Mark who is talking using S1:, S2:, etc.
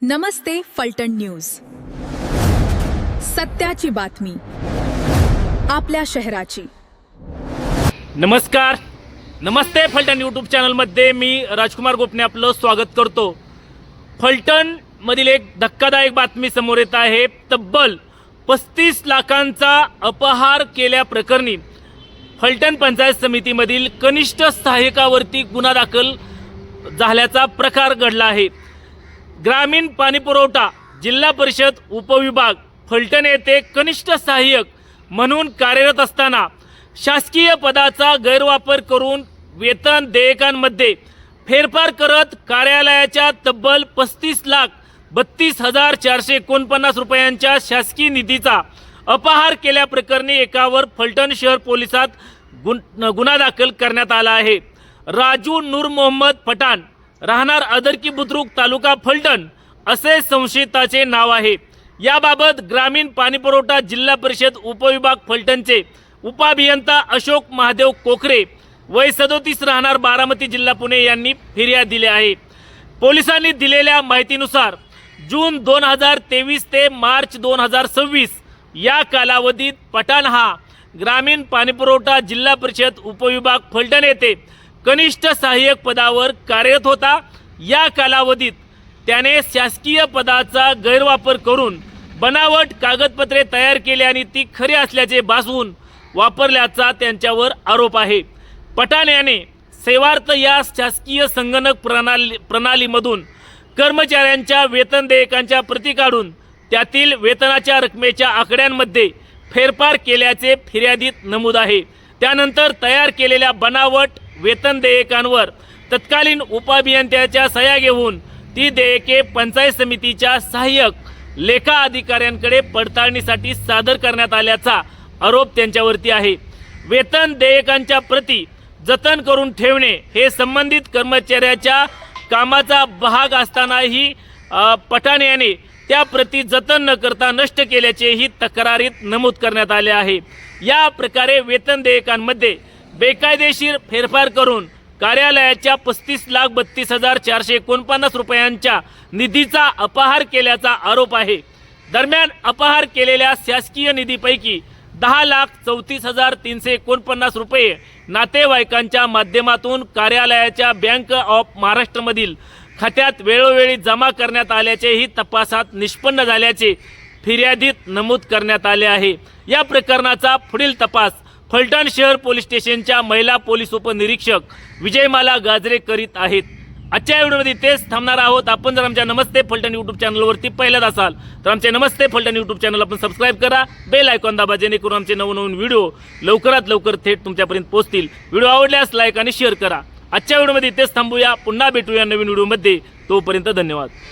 S1: नमस्ते Phaltan news, सत्याची बातमी आपल्या शहराची।
S2: नमस्कार, नमस्ते फलटण यूट्यूब चॅनलमध्ये मी राजकुमार गोपने आपलं स्वागत करतो। फलटण मधील एक धक्कादायक बातमी समोर येत आहे। तब्बल 35 लाखांचा अपहार केल्याप्रकरणी फलटण पंचायत समितीमधील कनिष्ठ सहाय्यकावरती गुन्हा दाखल झाल्याचा प्रकार घडला आहे। ग्रामीण पाणीपुरवठा जिल्हा परिषद उपविभाग फलटण येथे कनिष्ठ सहाय्यक म्हणून कार्यरत असताना शासकीय पदाचा गैरवापर करून वेतन देयकांमध्ये फेरफार करत कार्यालयाच्या तब्बल 35,32,449 रुपयांच्या शासकीय निधीचा अपहार केल्याप्रकरणी एकावर फलटण शहर पोलिसात गुन्हा दाखल करण्यात आला आहे। राजू नूर मोहम्मद पठाण, राहणार अदरकी बुद्रुक, तालुका फलटण असे संशयिताचे नाव आहे। याबाबत ग्रामीण पाणीपुरवठा जिल्हा परिषद उपविभाग फलटणचे उपअभियंता अशोक महादेव कोकरे वय 37 राहणार बारामती जिल्हा पुणे यांनी फिर्याद दिली आहे। पोलिसांनी दिलेल्या माहितीनुसार जून 2023 ते मार्च 2026 या कालावधीत पठाण हा ग्रामीण पाणीपुरवठा जिल्हा परिषद उपविभाग फलटण येथे कनिष्ठ सहाय्यक पदावर कार्यरत होता। या कालावधीत त्याने शासकीय पदाचा गैरवापर करून बनावट कागदपत्रे तयार केली आणि ती खरी असल्याचे भासवून वापरल्याचा त्यांच्यावर आरोप आहे। पठाण याने सेवार्थ या शासकीय संगणक प्रणालीमधून कर्मचाऱ्यांच्या वेतन देयकांच्या प्रती काढून त्यातील वेतनाच्या रकमेच्या आकड्यांमध्ये फेरफार केल्याचे फिर्यादीत नमूद आहे। त्यानंतर तयार केलेल्या बनावट वेतन देयकांवर तत्कालीन उपअभियंत्याच्या सह्या घेऊन ती देयके पंचायत समितीच्या सहाय्यक लेखा अधिकाऱ्यांकडे पडताळणीसाठी सादर करण्यात आल्याचा आरोप त्यांच्यावरती आहे। वेतन देयकांच्या प्रती जतन करून ठेवणे हे संबंधित कर्मचाऱ्याच्या कामाचा भाग असतानाही पठाण याने त्या प्रती जतन न करता नष्ट केल्याचेही तक्रारीत नमूद करण्यात आले आहे। या प्रकारे वेतन देयकांमध्ये बेकायदेशीर फेरफार करून कार्यालयाच्या 35,32,449 रुपयांच्या निधीचा अपहार केल्याचा आरोप आहे। दरम्यान अपहार केलेल्या शासकीय निधीपैकी 10,34,349 रुपये नातेवाईकांच्या माध्यमातून कार्यालयाच्या बँक ऑफ महाराष्ट्रमधील खात्यात वेळोवेळी जमा करण्यात आल्याचेही तपासात निष्पन्न झाल्याचे फिर्यादीत नमूद करण्यात आले आहे। या प्रकरणाचा पुढील तपास फलटण शहर पोलीस स्टेशनच्या महिला पोलीस उपनिरीक्षक विजयमाला गाजरे करीत आहेत। आजच्या व्हिडिओमध्ये तेच थांबणार आहोत। आपण जर आमच्या नमस्ते फलटण यूट्यूब चॅनलवरती पहिल्यांदा असाल तर आमचे नमस्ते फलटण यूट्यूब चॅनल आपण सबस्क्राईब करा, बेल आयकॉन दाबा, जेणेकरून आमचे नवनवीन व्हिडिओ लवकरात लवकर थेट तुमच्यापर्यंत पोहोचतील। व्हिडिओ आवडल्यास लाईक आणि शेअर करा। आजच्या व्हिडिओमध्ये तेच थांबूया, पुन्हा भेटूया नवीन व्हिडिओमध्ये। तोपर्यंत धन्यवाद।